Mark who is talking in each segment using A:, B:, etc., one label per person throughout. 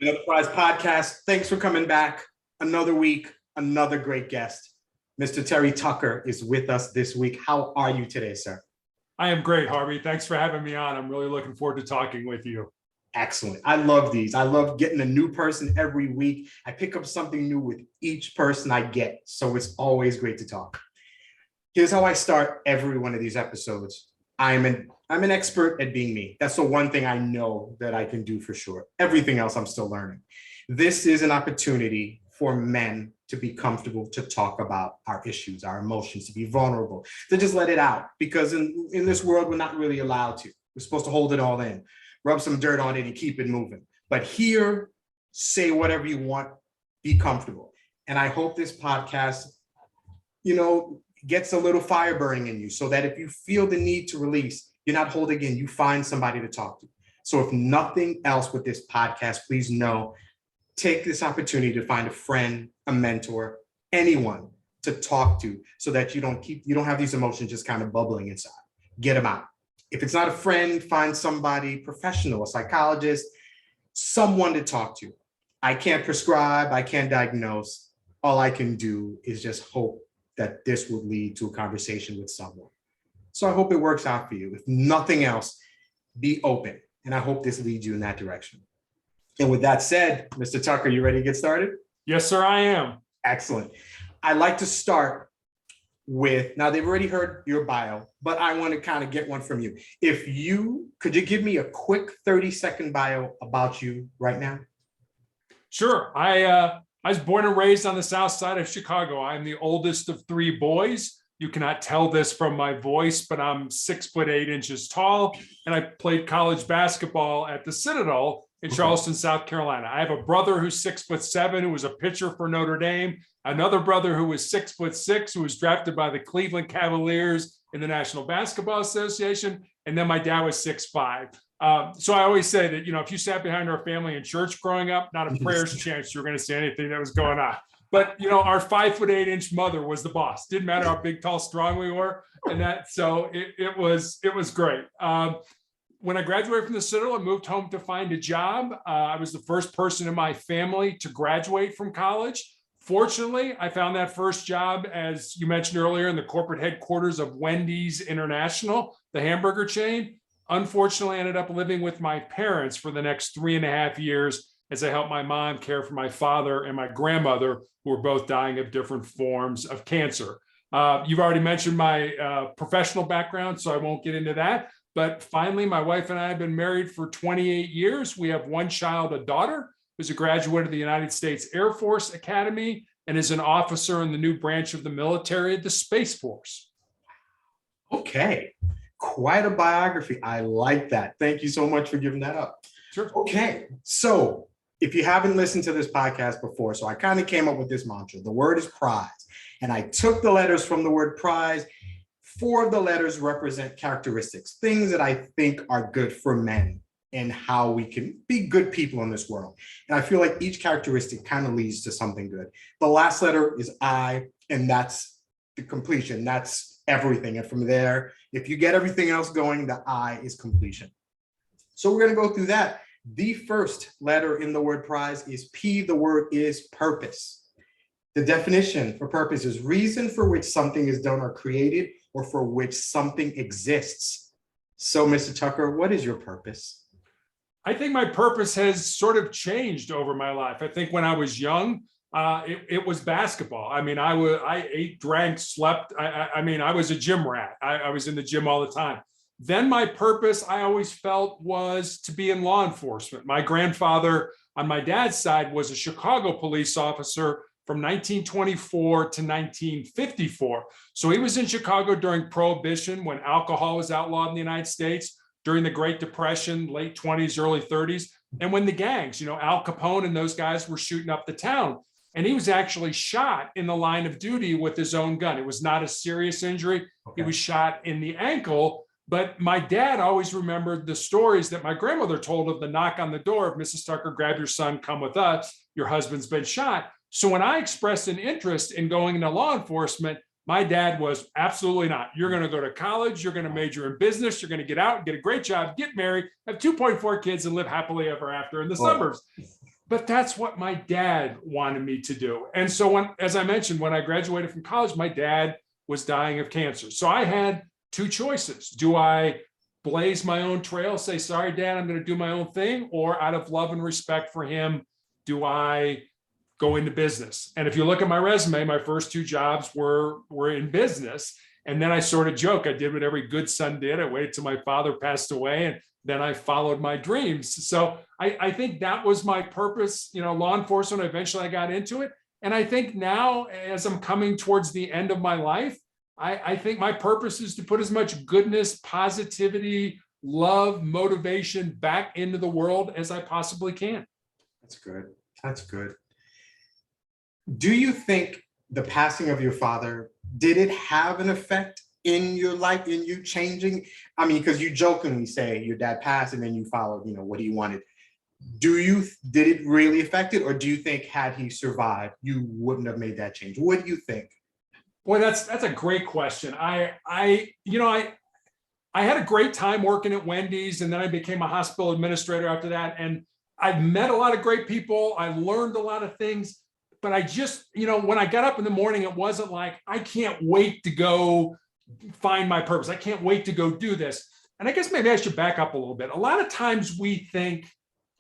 A: Another P.R.I.Z.E podcast. Thanks for coming back. Another week, another great guest. Mr. Terry Tucker is with us this week. How are you today, sir?
B: I am great, Harvey. Thanks for having me on. I'm really looking forward to talking with you.
A: Excellent. I love these. I love getting a new person every week. I pick up something new with each person I get. So it's always great to talk. Here's how I start every one of these episodes. I'm an expert at being me. That's the one thing I know that I can do for sure. Everything else I'm still learning. This is an opportunity for men to be comfortable to talk about our issues, our emotions, to be vulnerable, to just let it out. Because in this world, we're not really allowed to. We're supposed to hold it all in, rub some dirt on it and keep it moving. But here, say whatever you want, be comfortable. And I hope this podcast, gets a little fire burning in you so that if you feel the need to release, you're not holding in, you find somebody to talk to. So if nothing else with this podcast, please know, take this opportunity to find a friend, a mentor, anyone to talk to so that you don't have these emotions just kind of bubbling inside. Get them out. If it's not a friend, find somebody professional, a psychologist, someone to talk to. I can't prescribe, I can't diagnose. All I can do is just hope that this would lead to a conversation with someone. So I hope it works out for you. If nothing else, be open. And I hope this leads you in that direction. And with that said, Mr. Tucker, you ready to get started?
B: Yes, sir, I am.
A: Excellent. I like to start with, now they've already heard your bio, but I want to kind of get one from you. Could you give me a quick 30-second bio about you right now?
B: Sure. I was born and raised on the south side of Chicago. I'm the oldest of three boys. You cannot tell this from my voice, but I'm 6'8" tall, and I played college basketball at the Citadel in Charleston, South Carolina. I have a brother who's 6'7", who was a pitcher for Notre Dame. Another brother who was 6'6", who was drafted by the Cleveland Cavaliers in the National Basketball Association. And then my dad was 6'5". So I always say that, if you sat behind our family in church growing up, not a prayer's chance you're going to see anything that was going on. But, our 5'8" mother was the boss. Didn't matter how big, tall, strong we were. And it was great. When I graduated from the Citadel, I moved home to find a job. I was the first person in my family to graduate from college. Fortunately, I found that first job, as you mentioned earlier, in the corporate headquarters of Wendy's International, the hamburger chain. Unfortunately, I ended up living with my parents for the next 3.5 years as I helped my mom care for my father and my grandmother, who were both dying of different forms of cancer. You've already mentioned my professional background, so I won't get into that. But finally, my wife and I have been married for 28 years. We have one child, a daughter, who's a graduate of the United States Air Force Academy and is an officer in the new branch of the military, the Space Force.
A: Okay, quite a biography. I like that. Thank you so much for giving that up.
B: Sure.
A: Okay, so if you haven't listened to this podcast before, so I kind of came up with this mantra. The word is prize. And I took the letters from the word prize. 4 of the letters represent characteristics, things that I think are good for men and how we can be good people in this world. And I feel like each characteristic kind of leads to something good. The last letter is I, and that's the completion. That's everything. And from there, if you get everything else going, the I is completion. So we're going to go through that. The first letter in the word prize is P. The word is purpose. The definition for purpose is reason for which something is done or created, or for which something exists. So, Mr. Tucker, what is your purpose?
B: I think my purpose has sort of changed over my life. I think when I was young, it was basketball. I ate, drank, slept. I was a gym rat. I was in the gym all the time. Then my purpose, I always felt, was to be in law enforcement. My grandfather on my dad's side was a Chicago police officer from 1924 to 1954. So he was in Chicago during Prohibition, when alcohol was outlawed in the United States, during the Great Depression, late 20s, early 30s, and when the gangs, Al Capone and those guys were shooting up the town. And he was actually shot in the line of duty with his own gun. It was not a serious injury. Okay. He was shot in the ankle. But my dad always remembered the stories that my grandmother told of the knock on the door of Mrs. Tucker, grab your son, come with us. Your husband's been shot. So when I expressed an interest in going into law enforcement, my dad was absolutely not. You're going to go to college. You're going to major in business. You're going to get out, get a great job, get married, have 2.4 kids, and live happily ever after in the suburbs. but that's what my dad wanted me to do. And so as I mentioned, when I graduated from college, my dad was dying of cancer. So I had two choices. Do I blaze my own trail, say, sorry, Dad, I'm going to do my own thing? Or out of love and respect for him, do I go into business? And if you look at my resume, my first two jobs were in business. And then I sort of joke, I did what every good son did. I waited till my father passed away, and then I followed my dreams. So I think that was my purpose, law enforcement. Eventually I got into it. And I think now, as I'm coming towards the end of my life, I think my purpose is to put as much goodness, positivity, love, motivation back into the world as I possibly can.
A: That's good. That's good. Do you think the passing of your father, did it have an effect in your life, in you changing? I mean, because you jokingly say your dad passed and then you followed, what he wanted. Did it really affect it? Or do you think had he survived, you wouldn't have made that change? What do you think?
B: Boy, that's a great question. I had a great time working at Wendy's, and then I became a hospital administrator after that. And I've met a lot of great people. I learned a lot of things, but I just, when I got up in the morning, it wasn't like, I can't wait to go find my purpose. I can't wait to go do this. And I guess maybe I should back up a little bit. A lot of times we think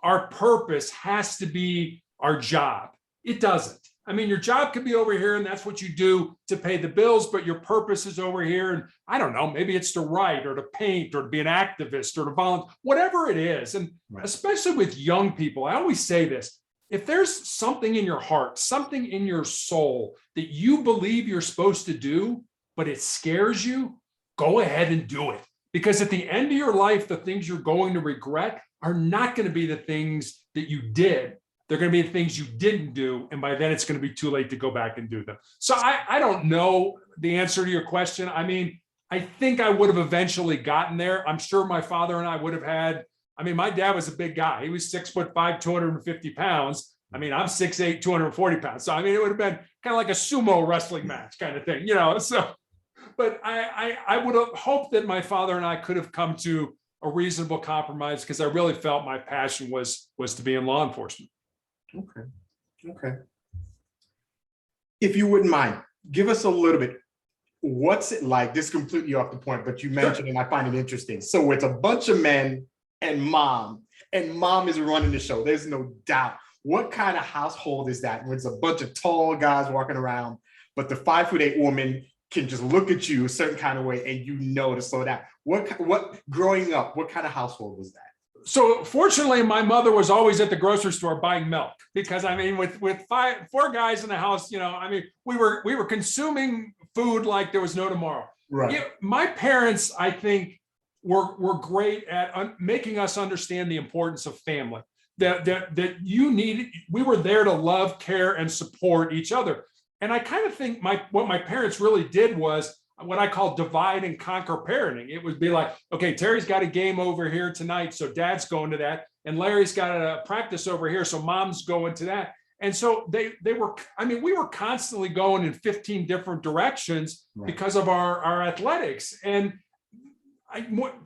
B: our purpose has to be our job. It doesn't. I mean, your job could be over here and that's what you do to pay the bills, but your purpose is over here. And I don't know, maybe it's to write or to paint or to be an activist or to volunteer, whatever it is. And especially with young people, I always say this, if there's something in your heart, something in your soul that you believe you're supposed to do, but it scares you, go ahead and do it. Because at the end of your life, the things you're going to regret are not going to be the things that you did. They're going to be the things you didn't do. And by then it's going to be too late to go back and do them. So I don't know the answer to your question. I mean, I think I would have eventually gotten there. I'm sure my father and I would have had, my dad was a big guy. He was 6'5", 250 pounds. I'm 6'8", 240 pounds. So, it would have been kind of like a sumo wrestling match kind of thing, so, but I would have hoped that my father and I could have come to a reasonable compromise, because I really felt my passion was to be in law enforcement.
A: Okay. If you wouldn't mind, give us a little bit. What's it like? This is completely off the point, but you mentioned, and I find it interesting. So it's a bunch of men and mom is running the show. There's no doubt. What kind of household is that? When it's a bunch of tall guys walking around, but the 5'8" woman can just look at you a certain kind of way and to slow down. What growing up, what kind of household was that?
B: So fortunately, my mother was always at the grocery store buying milk, because with four guys in the house, we were consuming food like there was no tomorrow.
A: Right.
B: My parents, I think, were great at making us understand the importance of family. That we were there to love, care, and support each other. And I kind of think what my parents really did was what I call divide and conquer parenting. It would be like, okay, Terry's got a game over here tonight, so dad's going to that. And Larry's got a practice over here, so mom's going to that. And so they were, we were constantly going in 15 different directions because of our athletics. And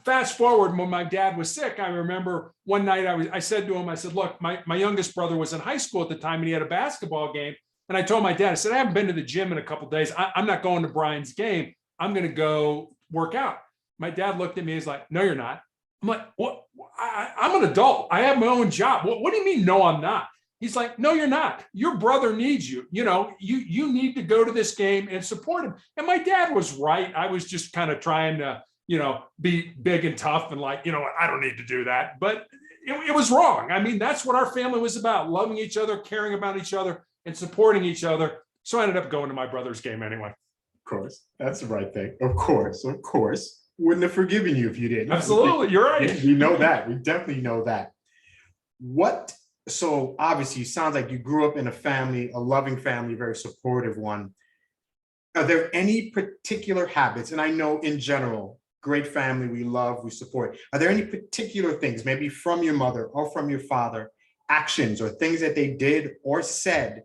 B: fast forward, when my dad was sick, I remember one night I said to him, I said, look, my youngest brother was in high school at the time and he had a basketball game. And I told my dad, I said, I haven't been to the gym in a couple of days. I'm not going to Brian's game. I'm going to go work out. My dad looked at me. He's like, no, you're not. I'm like, what? I'm an adult. I have my own job. What do you mean? No, I'm not. He's like, no, you're not. Your brother needs you. You need to go to this game and support him. And my dad was right. I was just kind of trying to, be big and tough and like, I don't need to do that. But it was wrong. That's what our family was about. Loving each other, caring about each other, and supporting each other. So I ended up going to my brother's game anyway.
A: Of course, that's the right thing. Of course. Wouldn't have forgiven you if you didn't.
B: Absolutely, you're right.
A: We know that. We definitely know that. So obviously, it sounds like you grew up in a family, a loving family, very supportive one. Are there any particular habits? And I know in general, great family, we love, we support. Are there any particular things, maybe from your mother or from your father, actions or things that they did or said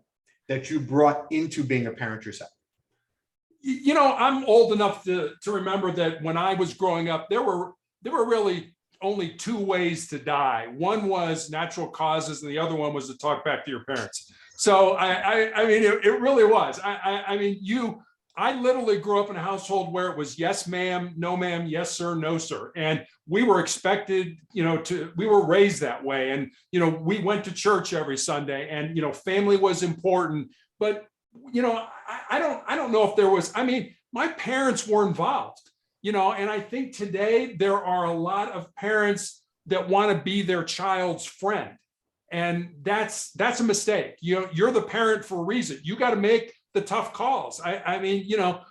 A: that you brought into being a parent yourself?
B: I'm old enough to remember that when I was growing up, there were really only two ways to die. One was natural causes, and the other one was to talk back to your parents. So I mean, it really was. I mean, I literally grew up in a household where it was yes, ma'am, no, ma'am, yes, sir, no, sir. And we were expected, we were raised that way. And, we went to church every Sunday, and, family was important. But, I don't know if there was, I mean, my parents were involved, and I think today there are a lot of parents that want to be their child's friend. And that's a mistake. You're the parent for a reason. You got to make the tough calls. I mean,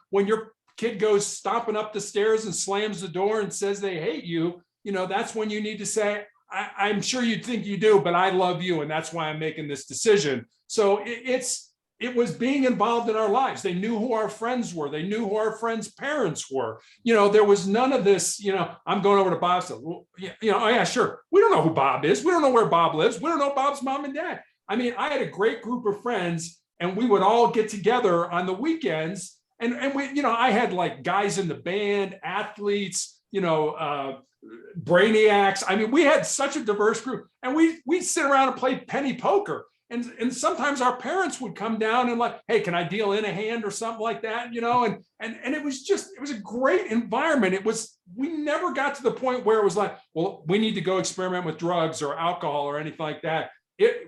B: when your kid goes stomping up the stairs and slams the door and says they hate you, that's when you need to say, I'm sure you think you do, but I love you. And that's why I'm making this decision. So it was being involved in our lives. They knew who our friends were. They knew who our friends' parents were. There was none of this, I'm going over to Bob's. Oh yeah, sure. We don't know who Bob is. We don't know where Bob lives. We don't know Bob's mom and dad. I mean, I had a great group of friends, and we would all get together on the weekends. And we, I had like guys in the band, athletes, brainiacs. I mean, we had such a diverse group, and we'd sit around and play penny poker. And sometimes our parents would come down and like, hey, can I deal in a hand or something like that? And it was a great environment. We never got to the point where it was like, well, we need to go experiment with drugs or alcohol or anything like that.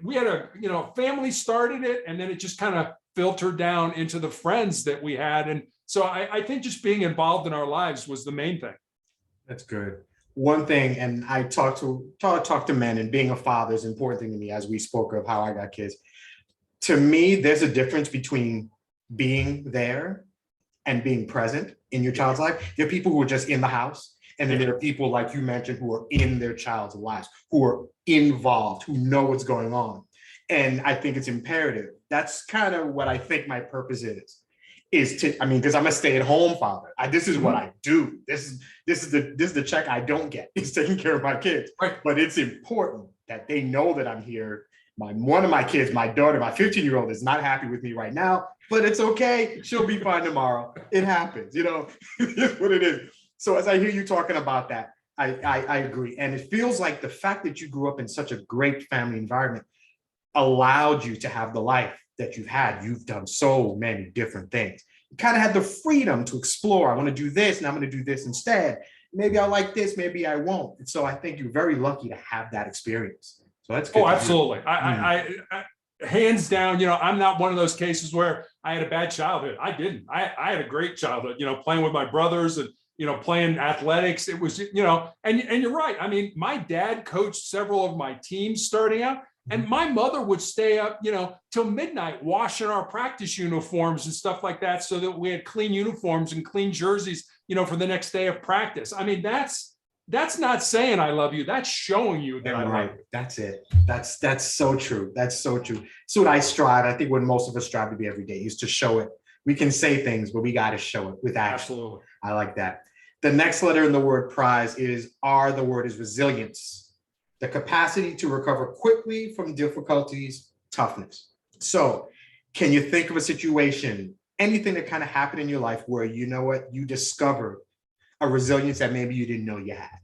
B: We had family started it, and then it just kind of filtered down into the friends that we had. And so I think just being involved in our lives was the main thing.
A: That's good. One thing, and I talk to men, and being a father is an important thing to me, as we spoke of how I got kids. To me, there's a difference between being there and being present in your child's life. There are people who are just in the house, and then there are people like you mentioned who are in their child's lives, who are involved, who know what's going on. And I think it's imperative. That's kind of what I think my purpose is to, I mean, because I'm a stay-at-home father. This is what I do. This is the check I don't get. It's taking care of my kids.
B: Right.
A: But it's important that they know that I'm here. One of my kids, my daughter, my 15-year-old, is not happy with me right now, but it's okay. She'll be fine tomorrow. It happens, it's what it is. So as I hear you talking about that, I agree. And it feels like the fact that you grew up in such a great family environment allowed you to have the life that you've had. You've done so many different things. You kind of had the freedom to explore. I want to do this, and I'm going to do this instead. Maybe I like this, maybe I won't. And so I think you're very lucky to have that experience. So that's good.
B: Oh, absolutely. I hands down, I'm not one of those cases where I had a bad childhood. I didn't. I had a great childhood, playing with my brothers and, playing athletics. It was, and you're right. I mean, my dad coached several of my teams starting out. And my mother would stay up, till midnight washing our practice uniforms and stuff like that, so that we had clean uniforms and clean jerseys, for the next day of practice. I mean, that's not saying I love you. That's showing you that I love you.
A: That's it. That's so true. That's so true. So what I strive, I think what most of us strive to be every day, is to show it. We can say things, but we got to show it with action.
B: Absolutely.
A: I like that. The next letter in the word prize is R. The word is resilience. The capacity to recover quickly from difficulties, toughness. So can you think of a situation, anything that kind of happened in your life where, you discovered a resilience that maybe you didn't know you had?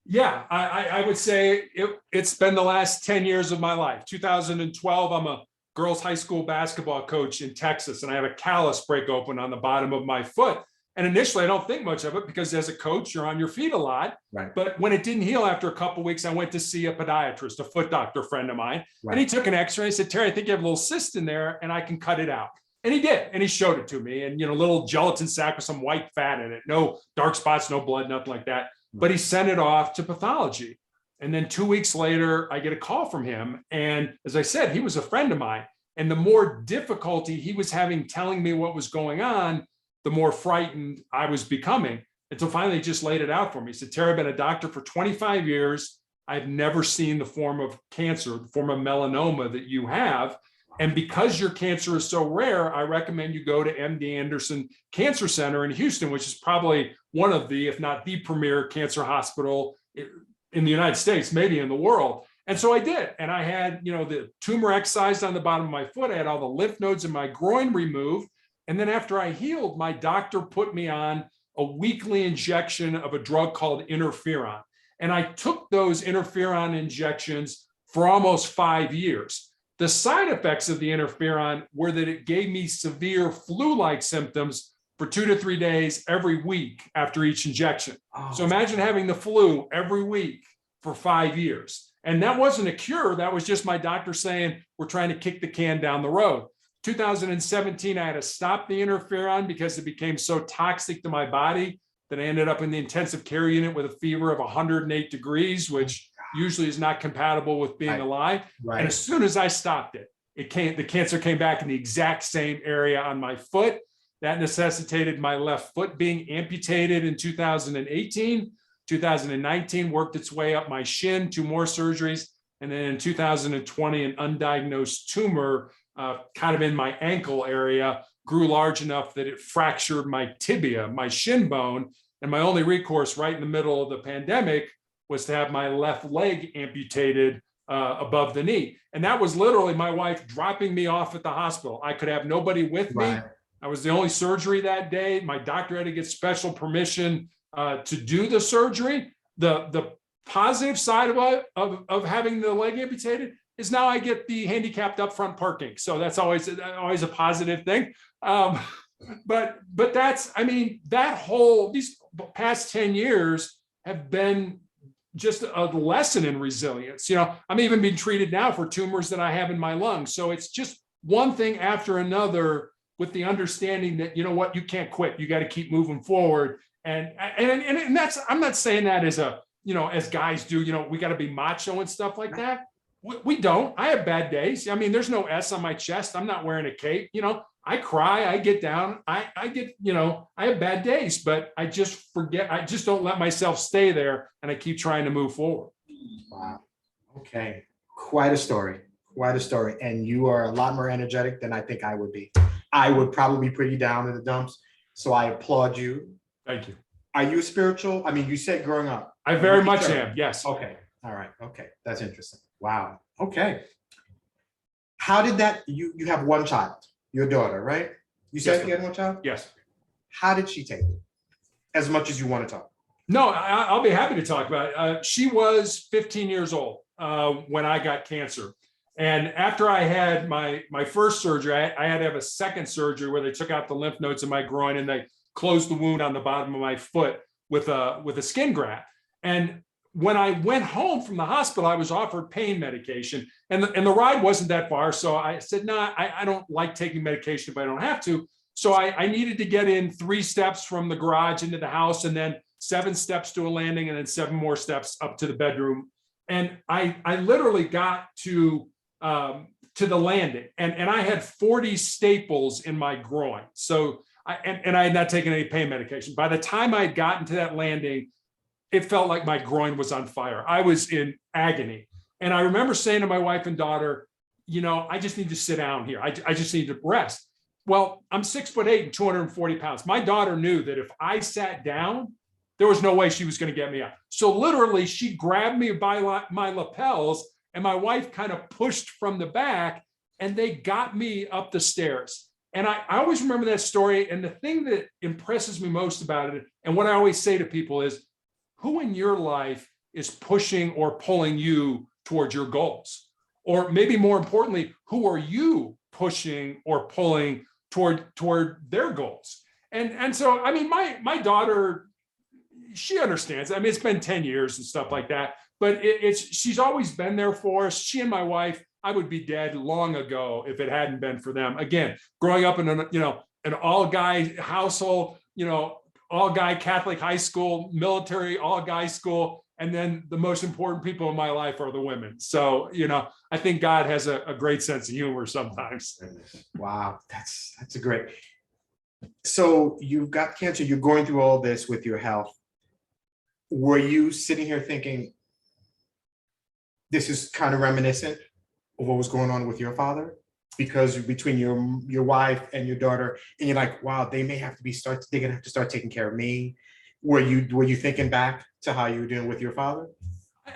B: Yeah, I would say it's been the last 10 years of my life. 2012, I'm a girls' high school basketball coach in Texas, and I have a callus break open on the bottom of my foot. And initially, I don't think much of it because as a coach, you're on your feet a lot.
A: Right.
B: But when it didn't heal after a couple of weeks, I went to see a podiatrist, a foot doctor friend of mine.
A: Right.
B: And he took an x-ray. He said, Terry, I think you have a little cyst in there and I can cut it out. And he did. And he showed it to me. And, little gelatin sac with some white fat in it. No dark spots, no blood, nothing like that. But he sent it off to pathology. And then 2 weeks later, I get a call from him. And as I said, he was a friend of mine. And the more difficulty he was having telling me what was going on, the more frightened I was becoming, until finally he just laid it out for me. He said, Terry, I've been a doctor for 25 years. I've never seen the form of cancer, the form of melanoma that you have. And because your cancer is so rare, I recommend you go to MD Anderson Cancer Center in Houston, which is probably one of the, if not the premier cancer hospital in the United States, maybe in the world. And so I did. And I had, the tumor excised on the bottom of my foot. I had all the lymph nodes in my groin removed. And then after I healed, my doctor put me on a weekly injection of a drug called interferon. And I took those interferon injections for almost 5 years. The side effects of the interferon were that it gave me severe flu-like symptoms for 2 to 3 days every week after each injection.
A: Oh.
B: So imagine having the flu every week for 5 years. And that wasn't a cure. That was just my doctor saying, we're trying to kick the can down the road. 2017, I had to stop the interferon because it became so toxic to my body that I ended up in the intensive care unit with a fever of 108 degrees, which usually is not compatible with being alive.
A: Right.
B: And as soon as I stopped it, the cancer came back in the exact same area on my foot. That necessitated my left foot being amputated in 2018. 2019 worked its way up my shin, 2 more surgeries. And then in 2020, an undiagnosed tumor kind of in my ankle area grew large enough that it fractured my tibia, my shin bone. And my only recourse right in the middle of the pandemic was to have my left leg amputated above the knee. And that was literally my wife dropping me off at the hospital. I could have nobody with me. I was the only surgery that day. My doctor had to get special permission to do the surgery. The positive side of having the leg amputated is now I get the handicapped upfront parking. So that's always a positive thing. But that's, I mean, these past 10 years have been just a lesson in resilience. You know, I'm even being treated now for tumors that I have in my lungs. So it's just one thing after another, with the understanding that, you know what, you can't quit. You got to keep moving forward. And that's, I'm not saying that as a, you know, as guys do, you know, we got to be macho and stuff like that. We don't. I have bad days. I mean, there's no S on my chest. I'm not wearing a cape. You know, I cry, I get down, I get, you know, I have bad days, but I just forget. I just don't let myself stay there, and I keep trying to move forward.
A: Wow. Okay. Quite a story. Quite a story. And you are a lot more energetic than I think I would be. I would probably be pretty down in the dumps. So I applaud you.
B: Thank you.
A: Are you spiritual? I mean, you said growing up.
B: I very much am. Yes.
A: Okay. All right. Okay. That's interesting. Wow. Okay. How did that, you have one child, your daughter, right? You said you had one child?
B: Yes.
A: How did she take it? As much as you want to talk.
B: No, I'll be happy to talk about it. She was 15 years old when I got cancer. And after I had my first surgery, I had to have a second surgery where they took out the lymph nodes in my groin and they closed the wound on the bottom of my foot with a skin graft. And when I went home from the hospital, I was offered pain medication, and the ride wasn't that far. So I said, nah, I don't like taking medication if I don't have to. So I needed to get in 3 steps from the garage into the house, and then 7 steps to a landing, and then 7 more steps up to the bedroom. And I literally got to the landing, and I had 40 staples in my groin. So I had not taken any pain medication. By the time I had gotten to that landing, it felt like my groin was on fire. I was in agony. And I remember saying to my wife and daughter, you know, I just need to sit down here. I just need to rest. Well, I'm 6'8" and 240 pounds. My daughter knew that if I sat down, there was no way she was going to get me up. So literally, she grabbed me by my lapels, and my wife kind of pushed from the back, and they got me up the stairs. And I always remember that story. And the thing that impresses me most about it, and what I always say to people is, who in your life is pushing or pulling you towards your goals? Or maybe more importantly, who are you pushing or pulling toward their goals? And so, I mean, my daughter, she understands. I mean, it's been 10 years and stuff like that, but she's always been there for us. She and my wife, I would be dead long ago if it hadn't been for them. Again, growing up in an all-guy household, all-guy Catholic high school, military all-guy school, and then the most important people in my life are the women. So, I think God has a great sense of humor sometimes.
A: Wow, that's a great. So you've got cancer, you're going through all this with your health. Were you sitting here thinking, this is kind of reminiscent of what was going on with your father? Because between your wife and your daughter, and you're like, wow, they may have to they're gonna have to start taking care of me. Were you thinking back to how you were doing with your father?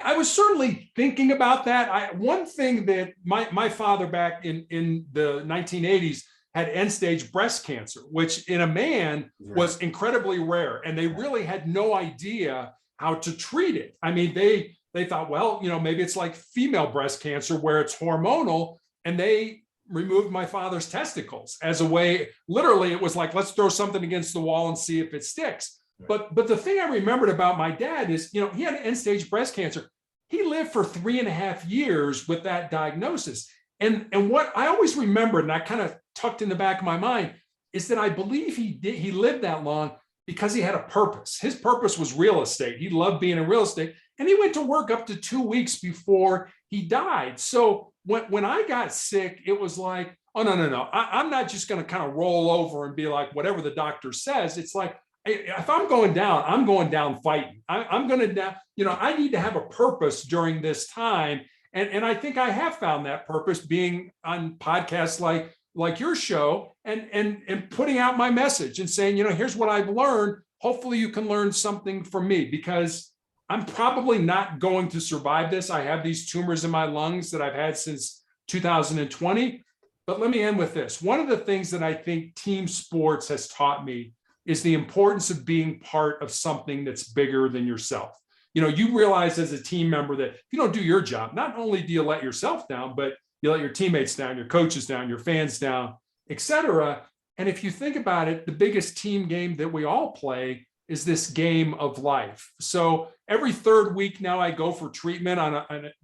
B: I was certainly thinking about that. One thing that my father back in the 1980s had end-stage breast cancer, which in a man was incredibly rare. And they really had no idea how to treat it. I mean, they thought, well, maybe it's like female breast cancer where it's hormonal, and they removed my father's testicles as a way. Literally, it was like, let's throw something against the wall and see if it sticks. Right. But the thing I remembered about my dad is, he had end-stage breast cancer. He lived for 3.5 years with that diagnosis. And what I always remembered, and I kind of tucked in the back of my mind, is that I believe he lived that long because he had a purpose. His purpose was real estate. He loved being in real estate. And he went to work up to 2 weeks before he died. So when I got sick, it was like, oh, no. I'm not just going to kind of roll over and be like, whatever the doctor says. It's like, if I'm going down, I'm going down fighting. I'm going to down, I need to have a purpose during this time. And I think I have found that purpose being on podcasts like your show and putting out my message and saying, here's what I've learned. Hopefully you can learn something from me, because I'm probably not going to survive this. I have these tumors in my lungs that I've had since 2020. But let me end with this. One of the things that I think team sports has taught me is the importance of being part of something that's bigger than yourself. You realize as a team member that if you don't do your job, not only do you let yourself down, but you let your teammates down, your coaches down, your fans down, etc. And if you think about it, the biggest team game that we all play is this game of life. So every third week now I go for treatment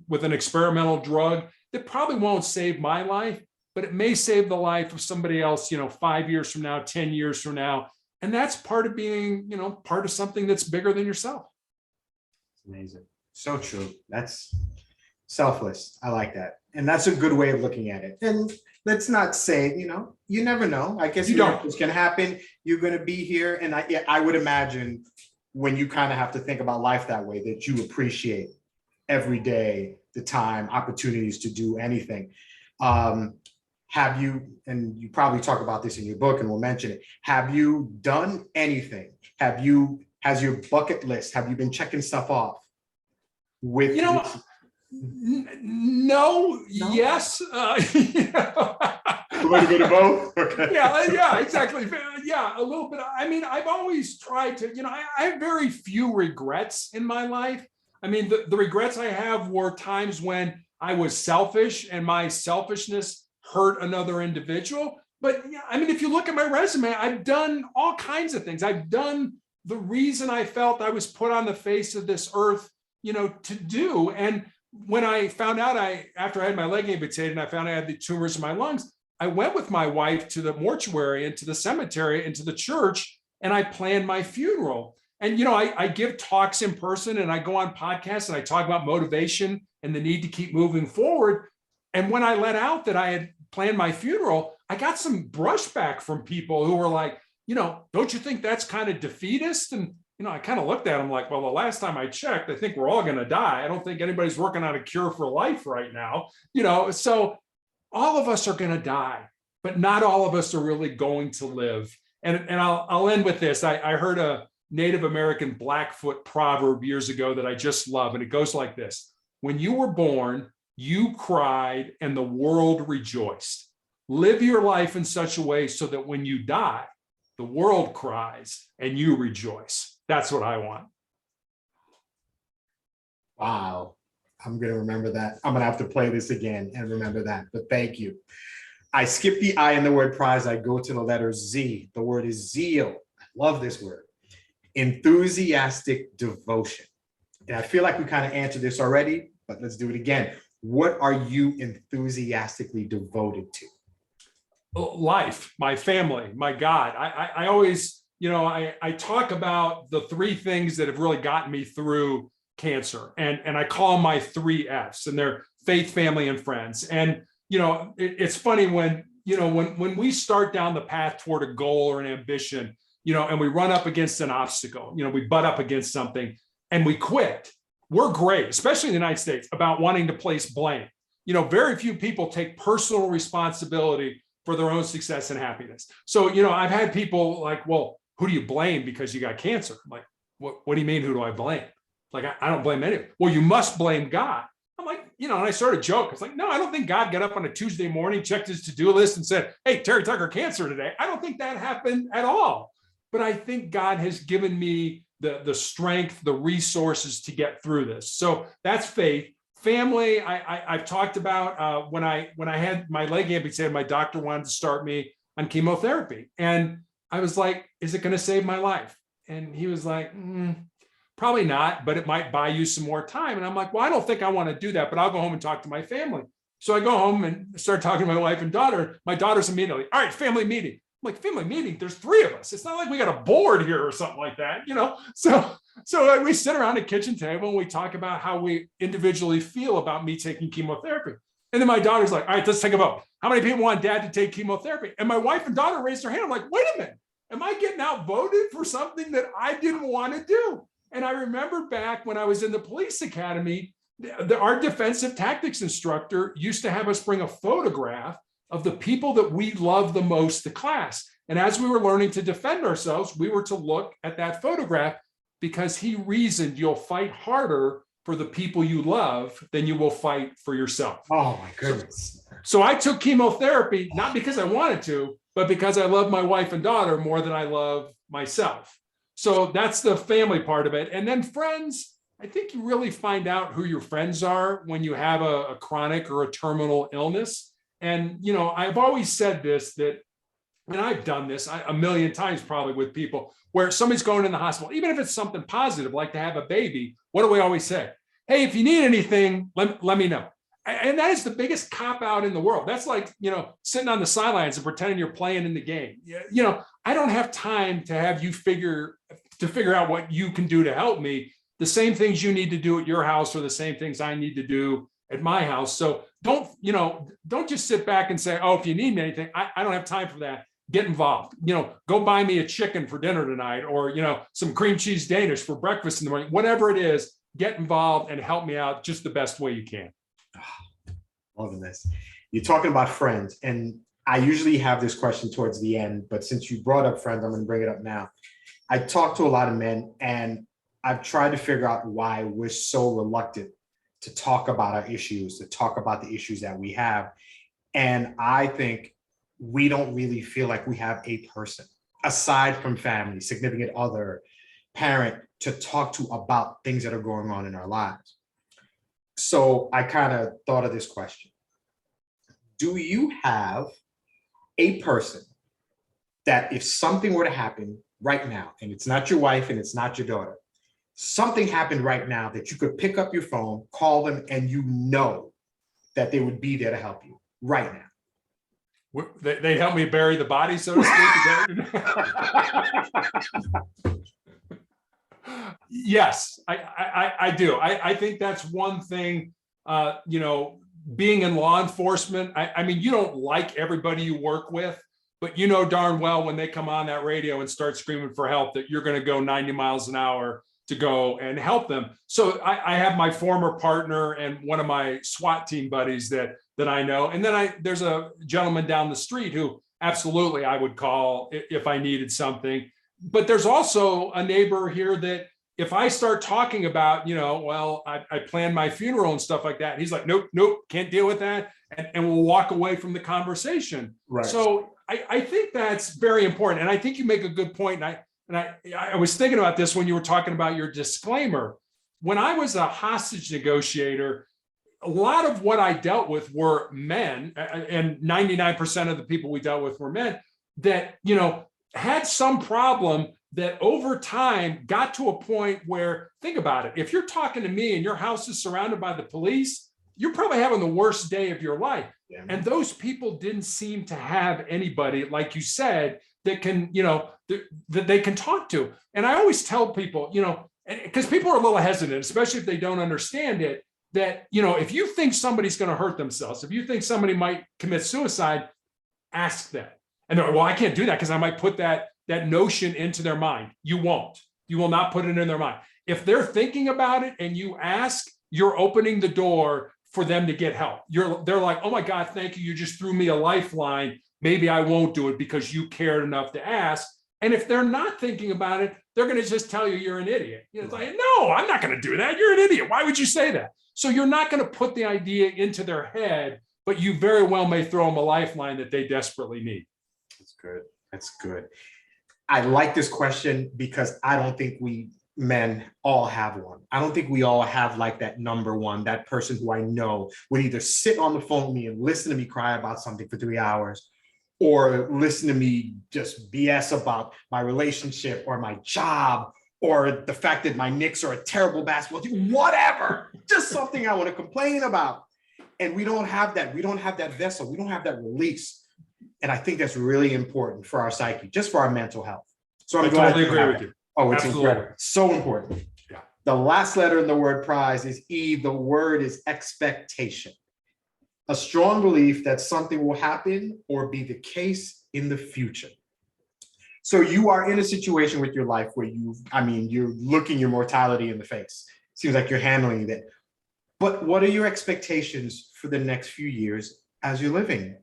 B: with an experimental drug that probably won't save my life, but it may save the life of somebody else, 5 years from now, 10 years from now. And that's part of being, part of something that's bigger than yourself.
A: Amazing. So true. That's selfless. I like that. And that's a good way of looking at it. And let's not say, you never know. I guess miracles can happen. You're going to be here. And I would imagine when you kind of have to think about life that way, that you appreciate every day, the time, opportunities to do anything. Have you, and you probably talk about this in your book and we'll mention it, have you done anything? Has your bucket list, have you been checking stuff off with?
B: No, yes.
A: You want to go to both? Okay.
B: Yeah, exactly. Yeah, a little bit. I mean, I've always tried to, I have very few regrets in my life. I mean, the regrets I have were times when I was selfish and my selfishness hurt another individual. But yeah, I mean, if you look at my resume, I've done all kinds of things. I've done the reason I felt I was put on the face of this earth, to do. And when I found out after I had my leg amputated and I found I had the tumors in my lungs, I went with my wife to the mortuary and to the cemetery and to the church, and I planned my funeral. And, I give talks in person and I go on podcasts and I talk about motivation and the need to keep moving forward. And when I let out that I had planned my funeral, I got some brushback from people who were like, don't you think that's kind of defeatist? And, I kind of looked at them like, well, the last time I checked, I think we're all going to die. I don't think anybody's working on a cure for life right now, so all of us are going to die, but not all of us are really going to live. And I'll end with this. I heard a Native American Blackfoot proverb years ago that I just love. And it goes like this: when you were born, you cried and the world rejoiced. Live your life in such a way so that when you die, the world cries and you rejoice. That's what I want.
A: Wow. I'm going to remember that. I'm going to have to play this again and remember that. But thank you. I skip the I in the word prize. I go to the letter Z. The word is zeal. I love this word. Enthusiastic devotion. And I feel like we kind of answered this already, but let's do it again. What are you enthusiastically devoted to?
B: Life, my family, my God. I always, I talk about the three things that have really gotten me through cancer, and I call them my 3 F's, and they're faith, family, and friends. And it's funny when we start down the path toward a goal or an ambition, and we run up against an obstacle, we butt up against something and we quit. We're great, especially in the United States, about wanting to place blame. Very few people take personal responsibility for their own success and happiness. So, I've had people like, well, who do you blame because you got cancer? I'm like, what do you mean, who do I blame? Like, I don't blame anyone. Well, you must blame God. I'm like, and I started joking. It's like, no, I don't think God got up on a Tuesday morning, checked his to-do list and said, hey, Terry Tucker, cancer today. I don't think that happened at all. But I think God has given me the strength, the resources to get through this. So that's faith. Family, I've talked about when I had my leg amputated, my doctor wanted to start me on chemotherapy. And I was like, is it going to save my life? And he was like, probably not, but it might buy you some more time. And I'm like, well, I don't think I want to do that, but I'll go home and talk to my family. So I go home and start talking to my wife and daughter. My daughter's immediately, all right, family meeting. I'm like, family meeting? There's 3 of us. It's not like we got a board here or something like that, you know? So we sit around the kitchen table and we talk about how we individually feel about me taking chemotherapy. And then my daughter's like, all right, let's take a vote. How many people want dad to take chemotherapy? And my wife and daughter raised their hand. I'm like, wait a minute. Am I getting outvoted for something that I didn't want to do? And I remember back when I was in the police academy, our defensive tactics instructor used to have us bring a photograph of the people that we love the most to class. And as we were learning to defend ourselves, we were to look at that photograph because he reasoned you'll fight harder for the people you love than you will fight for yourself.
A: Oh my goodness.
B: So I took chemotherapy, not because I wanted to, but because I love my wife and daughter more than I love myself. So that's the family part of it. And then friends, I think you really find out who your friends are when you have a chronic or a terminal illness. And, you know, I've always said this, that, and I've done this a million times probably with people, where somebody's going in the hospital, even if it's something positive, like to have a baby, what do we always say? Hey, if you need anything, let me know. And that is the biggest cop out in the world. That's like, you know, sitting on the sidelines and pretending you're playing in the game. You know, I don't have time to have you figure out what you can do to help me. The same things you need to do at your house are the same things I need to do at my house. So don't just sit back and say, oh, if you need anything, I don't have time for that. Get involved. You know, go buy me a chicken for dinner tonight, or, you know, some cream cheese Danish for breakfast in the morning. Whatever it is, get involved and help me out just the best way you can.
A: Loving this. You're talking about friends, and I usually have this question towards the end, but since you brought up friends, I'm going to bring it up now. I talk to a lot of men, and I've tried to figure out why we're so reluctant to talk about our issues, to talk about the issues that we have. And I think we don't really feel like we have a person, aside from family, significant other, parent, to talk to about things that are going on in our lives. So I kind of thought of this question. Do you have a person that if something were to happen right now, and it's not your wife and it's not your daughter, something happened right now that you could pick up your phone, call them, and you know that they would be there to help you right now?
B: They'd help me bury the body, so to speak. Yes, I do. I think that's one thing, you know, being in law enforcement. I mean, you don't like everybody you work with, but you know darn well when they come on that radio and start screaming for help that you're going to go 90 miles an hour to go and help them. So I have my former partner and one of my SWAT team buddies that I know. And then there's a gentleman down the street who absolutely I would call if I needed something. But there's also a neighbor here that if I start talking about, you know, well, I planned my funeral and stuff like that, he's like, nope, can't deal with that. And we'll walk away from the conversation. Right. So I think that's very important. And I think you make a good point. And I was thinking about this when you were talking about your disclaimer. When I was a hostage negotiator, a lot of what I dealt with were men, and 99% of the people we dealt with were men that, you know, had some problem that over time got to a point where, think about it, if you're talking to me and your house is surrounded by the police, you're probably having the worst day of your life. Yeah. And those people didn't seem to have anybody, like you said, that can, you know, that they can talk to. And I always tell people, you know, because people are a little hesitant, especially if they don't understand it, that, you know, if you think somebody's going to hurt themselves, if you think somebody might commit suicide, ask them. And they're like, well, I can't do that because I might put that notion into their mind. You won't. You will not put it in their mind. If they're thinking about it and you ask, you're opening the door for them to get help. They're like, oh my God, thank you. You just threw me a lifeline. Maybe I won't do it because you cared enough to ask. And if they're not thinking about it, they're going to just tell you you're an idiot. You know, it's like, no, I'm not going to do that. You're an idiot. Why would you say that? So you're not going to put the idea into their head, but you very well may throw them a lifeline that they desperately need.
A: That's good. That's good. I like this question because I don't think we men all have one. I don't think we all have like that number one, that person who I know would either sit on the phone with me and listen to me cry about something for 3 hours, or listen to me just BS about my relationship or my job or the fact that my Knicks are a terrible basketball team, whatever, just something I want to complain about. And we don't have that. We don't have that vessel. We don't have that release. And I think that's really important for our psyche, just for our mental health. So
B: I totally agree with you.
A: Oh, it's
B: Absolutely.
A: incredible. So important.
B: Yeah.
A: The last letter in the word prize is E. The word is expectation. A strong belief that something will happen or be the case in the future. So you are in a situation with your life where you're looking your mortality in the face. Seems like you're handling it. But what are your expectations for the next few years as you're living?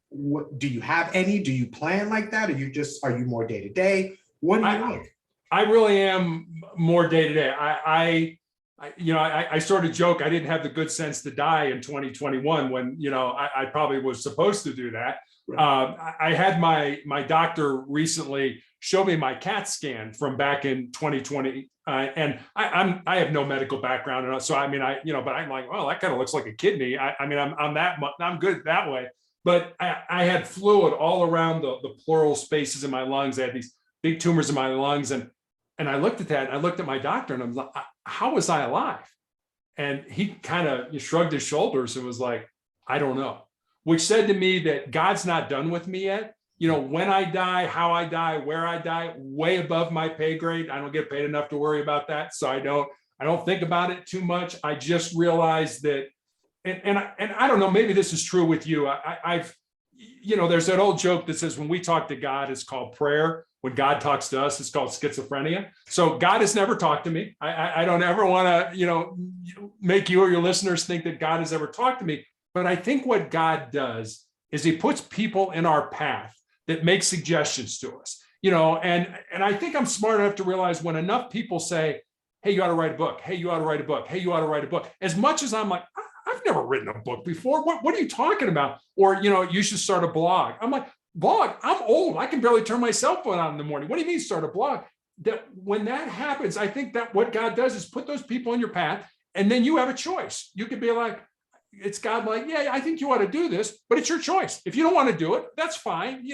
A: What do you have any? Do you plan like that? Are you more day to day? What do you like?
B: I really am more day to day. I sort of joke, I didn't have the good sense to die in 2021 when, I probably was supposed to do that. Right. I had my doctor recently show me my CAT scan from back in 2020. And I have no medical background. And so, but I'm like, well, that kind of looks like a kidney. I'm good that way. But I had fluid all around the pleural spaces in my lungs. I had these big tumors in my lungs. And I looked at that, and I looked at my doctor, and I was like, how was I alive? And he kind of shrugged his shoulders and was like, I don't know, which said to me that God's not done with me yet. When I die, how I die, where I die, way above my pay grade. I don't get paid enough to worry about that. So I don't think about it too much. I just realized that, and I don't know, maybe this is true with you. I've there's that old joke that says when we talk to God, it's called prayer. When God talks to us, it's called schizophrenia. So God has never talked to me. I don't ever want to, make you or your listeners think that God has ever talked to me. But I think what God does is he puts people in our path that make suggestions to us, and I think I'm smart enough to realize when enough people say, hey, you ought to write a book. Hey, you ought to write a book. Hey, you ought to write a book. As much as I'm like, I've never written a book before. What are you talking about? Or, you should start a blog. I'm like, blog? I'm old. I can barely turn my cell phone on in the morning. What do you mean start a blog? That when that happens, I think that what God does is put those people in your path, and then you have a choice. You could be like, it's God like, yeah, I think you ought to do this, but it's your choice. If you don't want to do it, that's fine,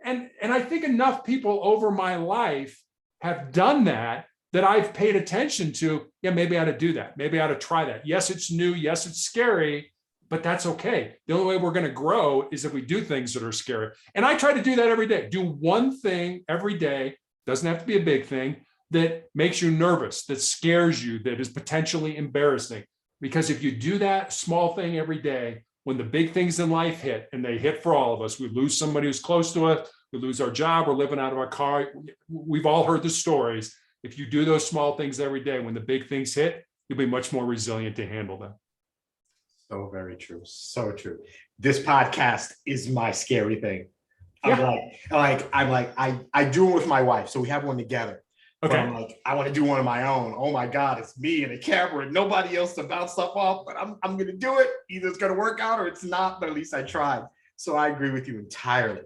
B: And I think enough people over my life have done that I've paid attention to, yeah, maybe I ought to do that. Maybe I ought to try that. Yes, it's new. Yes, it's scary, but that's okay. The only way we're going to grow is if we do things that are scary. And I try to do that every day. Do one thing every day, doesn't have to be a big thing, that makes you nervous, that scares you, that is potentially embarrassing. Because if you do that small thing every day, when the big things in life hit, and they hit for all of us, we lose somebody who's close to us, we lose our job, we're living out of our car. We've all heard the stories. If you do those small things every day, when the big things hit, you'll be much more resilient to handle them.
A: So very true. So true. This podcast is my scary thing.
B: Yeah.
A: I do it with my wife. So we have one together.
B: Okay.
A: But I'm like, I want to do one of my own. Oh my God, it's me and a camera and nobody else to bounce stuff off, but I'm going to do it. Either it's going to work out or it's not, but at least I tried. So I agree with you entirely.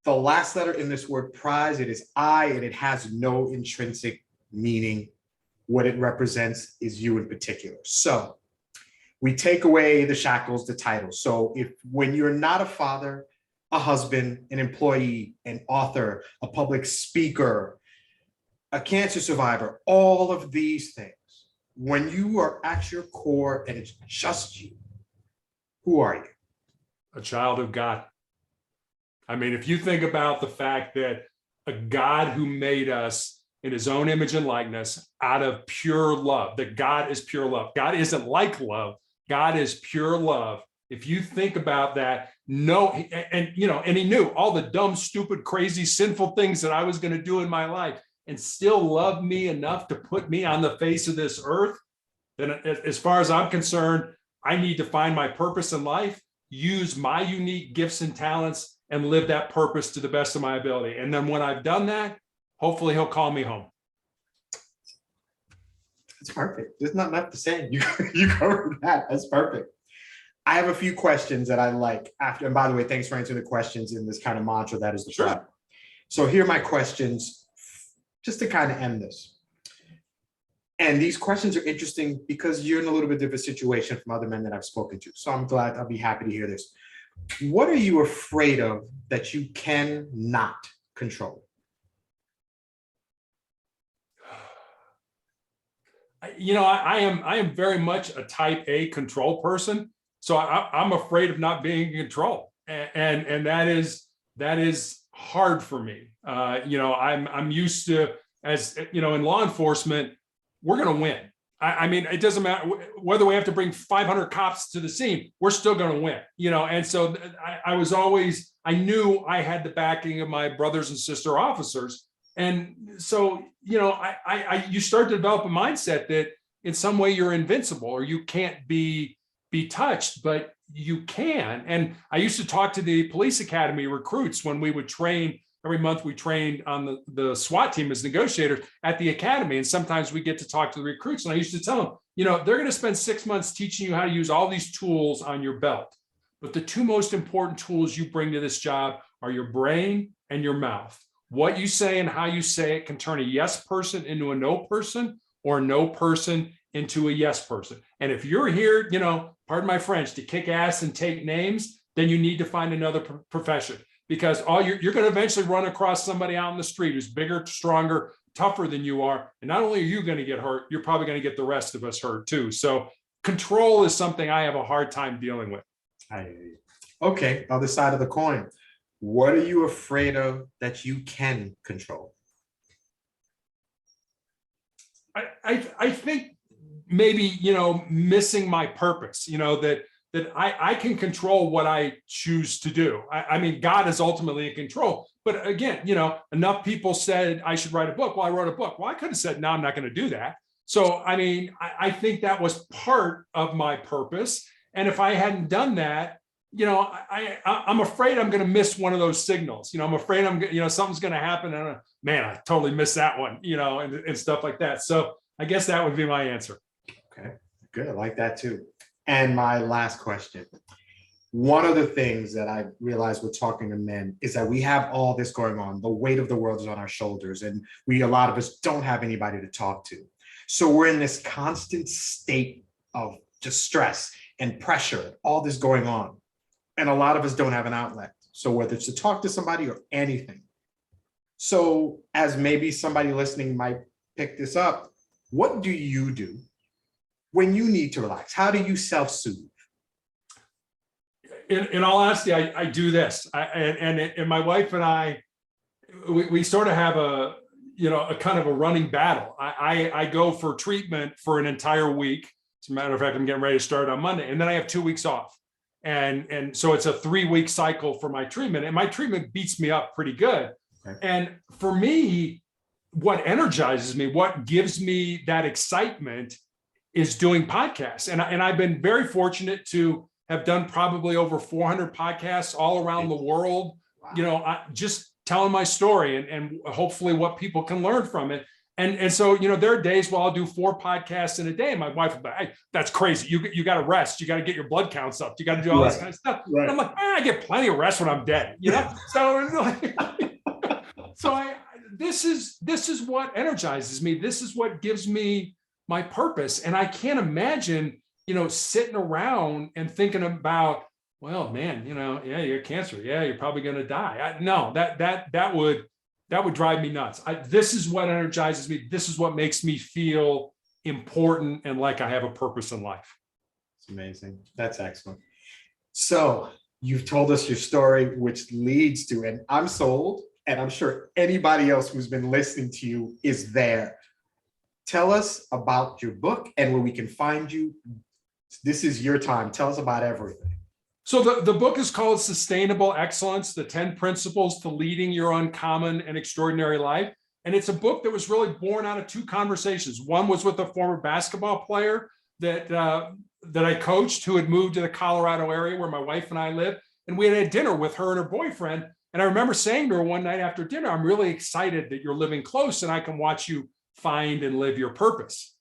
A: The last letter in this word prize, it is I, and it has no intrinsic meaning. What it represents is you in particular. So we take away the shackles, the titles. So when you're not a father, a husband, an employee, an author, a public speaker, a cancer survivor, all of these things, when you are at your core and it's just you, who are you?
B: A child of God. I mean, if you think about the fact that a God who made us in his own image and likeness out of pure love, that God is pure love. God isn't like love. God is pure love. If you think about that, and he knew all the dumb, stupid, crazy, sinful things that I was going to do in my life and still love me enough to put me on the face of this earth, then as far as I'm concerned, I need to find my purpose in life, use my unique gifts and talents, and live that purpose to the best of my ability. And then when I've done that, hopefully he'll call me home.
A: That's perfect. There's not enough to say. You covered that. That's perfect. I have a few questions that I like after. And by the way, thanks for answering the questions in this kind of mantra that is the
B: Sure.
A: product. So here are my questions just to kind of end this. And these questions are interesting because you're in a little bit different situation from other men that I've spoken to. So I'm glad, I'll be happy to hear this. What are you afraid of that you cannot control?
B: I am very much a type A control person. So I'm afraid of not being in control. And that is hard for me. I'm used to, as you know, in law enforcement, we're going to win. I mean, it doesn't matter whether we have to bring 500 cops to the scene, we're still going to win, and so I knew I had the backing of my brothers and sister officers. And so, you start to develop a mindset that in some way you're invincible or you can't be touched, but you can. And I used to talk to the police academy recruits when we would train. Every month we trained on the SWAT team as negotiators at the academy. And sometimes we get to talk to the recruits. And I used to tell them, they're going to spend 6 months teaching you how to use all these tools on your belt. But the two most important tools you bring to this job are your brain and your mouth. What you say and how you say it can turn a yes person into a no person, or a no person into a yes person. And if you're here, pardon my French, to kick ass and take names, then you need to find another profession. Because you're going to eventually run across somebody out in the street who's bigger, stronger, tougher than you are. And not only are you going to get hurt, you're probably going to get the rest of us hurt too. So control is something I have a hard time dealing with.
A: Okay, other side of the coin. What are you afraid of that you can control?
B: I think maybe, missing my purpose, that I can control what I choose to do. I mean, God is ultimately in control. But again, enough people said I should write a book. Well, I wrote a book. Well, I could have said, no, I'm not going to do that. So, I mean, I think that was part of my purpose. And if I hadn't done that, I'm afraid I'm going to miss one of those signals. I'm afraid something's going to happen. And man, I totally missed that one, and stuff like that. So I guess that would be my answer.
A: Okay, good. I like that too. And my last question. One of the things that I realized with talking to men is that we have all this going on. The weight of the world is on our shoulders, and a lot of us don't have anybody to talk to. So we're in this constant state of just stress and pressure, all this going on. And a lot of us don't have an outlet. So whether it's to talk to somebody or anything. So as maybe somebody listening might pick this up, what do you do when you need to relax? How do you self-soothe?
B: In all honesty, I do this. And my wife and I, we sort of have a kind of a running battle. I go for treatment for an entire week. As a matter of fact, I'm getting ready to start on Monday, and then I have 2 weeks off. And so it's a 3-week cycle for my treatment, and my treatment beats me up pretty good. Okay. And for me, what energizes me, what gives me that excitement is doing podcasts. And I've been very fortunate to have done probably over 400 podcasts all around the world, wow. Just telling my story and hopefully what people can learn from it. And so, there are days where I'll do 4 podcasts in a day. And my wife will be like, hey, that's crazy. You got to rest. You got to get your blood counts up. You got to do all this kind of stuff. Right. And I'm like, I get plenty of rest when I'm dead, So this is what energizes me. This is what gives me my purpose. And I can't imagine, sitting around and thinking about, well, man, yeah, you have cancer. Yeah, you're probably going to die. No, that would drive me nuts. This is what energizes me. This is what makes me feel important and like I have a purpose in life.
A: It's amazing. That's excellent. So you've told us your story, which leads to, and I'm sold, and I'm sure anybody else who's been listening to you is there. Tell us about your book and where we can find you. This is your time. Tell us about everything.
B: So the book is called Sustainable Excellence, the 10 Principles to Leading Your Uncommon and Extraordinary Life. And it's a book that was really born out of 2 conversations. One was with a former basketball player that I coached who had moved to the Colorado area where my wife and I live. And we had dinner with her and her boyfriend. And I remember saying to her one night after dinner, I'm really excited that you're living close and I can watch you find and live your purpose.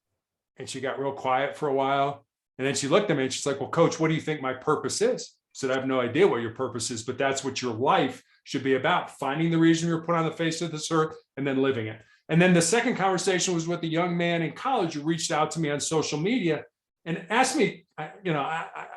B: And she got real quiet for a while. And then she looked at me and she's like, well, Coach, what do you think my purpose is? I said, I have no idea what your purpose is, but that's what your life should be about. Finding the reason you're put on the face of this earth and then living it. And then the second conversation was with a young man in college who reached out to me on social media and asked me, I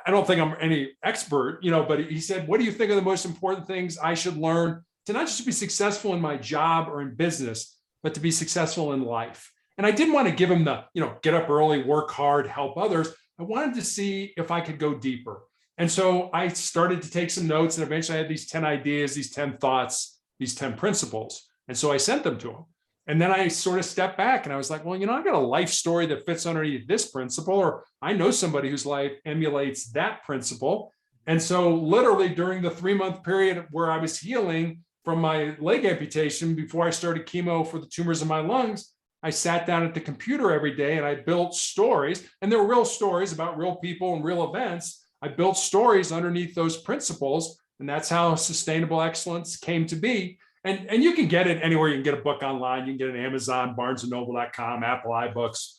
B: don't think I'm any expert, but he said, what do you think are the most important things I should learn to not just be successful in my job or in business, but to be successful in life? And I didn't want to give him the, get up early, work hard, help others. I wanted to see if I could go deeper. And so I started to take some notes, and eventually I had these 10 ideas, these 10 thoughts, these 10 principles. And so I sent them to him. And then I sort of stepped back and I was like, well, I've got a life story that fits underneath this principle, or I know somebody whose life emulates that principle. And so literally during the 3-month period where I was healing from my leg amputation, before I started chemo for the tumors in my lungs, I sat down at the computer every day and I built stories, and they were real stories about real people and real events. I built stories underneath those principles, and that's how sustainable excellence came to be. And you can get it anywhere. You can get a book online. You can get it on Amazon, BarnesandNoble.com, Apple iBooks,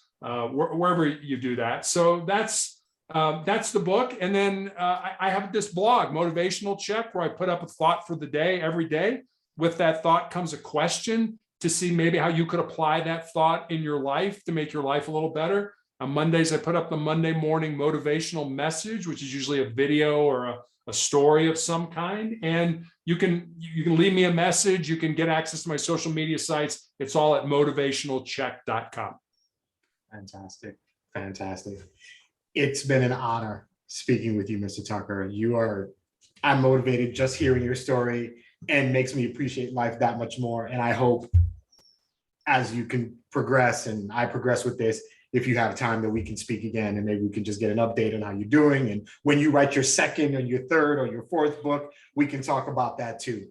B: wherever you do that. So that's the book. And then I have this blog, Motivational Check, where I put up a thought for the day every day. With that thought comes a question to see maybe how you could apply that thought in your life to make your life a little better. On Mondays, I put up the Monday morning motivational message, which is usually a video or a story of some kind. And you can leave me a message. You can get access to my social media sites. It's all at motivationalcheck.com.
A: Fantastic. Fantastic. It's been an honor speaking with you, Mr. Tucker. I'm motivated just hearing your story, and makes me appreciate life that much more. And I hope as you can progress and I progress with this, if you have time, that we can speak again, and maybe we can just get an update on how you're doing. And when you write your second or your third or your fourth book, we can talk about that too.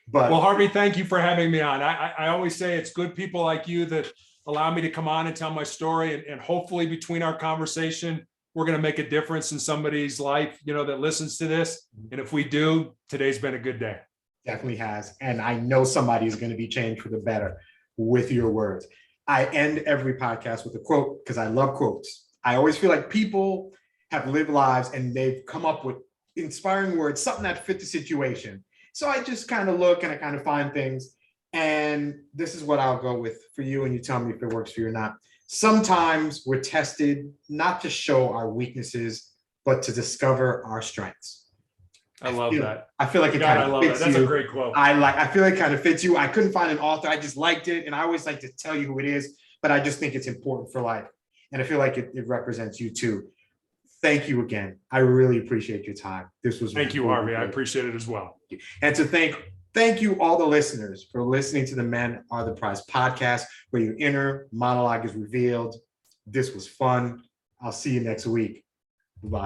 A: But
B: well, Harvey, thank you for having me on. I always say it's good people like you that allow me to come on and tell my story. And hopefully between our conversation, we're going to make a difference in somebody's life, that listens to this. And if we do, today's been a good day.
A: Definitely has. And I know somebody is going to be changed for the better with your words. I end every podcast with a quote because I love quotes. I always feel like people have lived lives and they've come up with inspiring words, something that fit the situation. So I just kind of look and I kind of find things. And this is what I'll go with for you, and you tell me if it works for you or not. Sometimes we're tested not to show our weaknesses, but to discover our strengths.
B: I love that.
A: I feel like it kind of fits you.
B: That's a great quote.
A: I feel like it kind of fits you. I couldn't find an author. I just liked it. And I always like to tell you who it is, but I just think it's important for life. And I feel like it represents you too. Thank you again. I really appreciate your time. This was
B: Thank you, Harvey. I appreciate it as well.
A: And to thank you all the listeners for listening to the Men Are the Prize podcast, where your inner monologue is revealed. This was fun. I'll see you next week.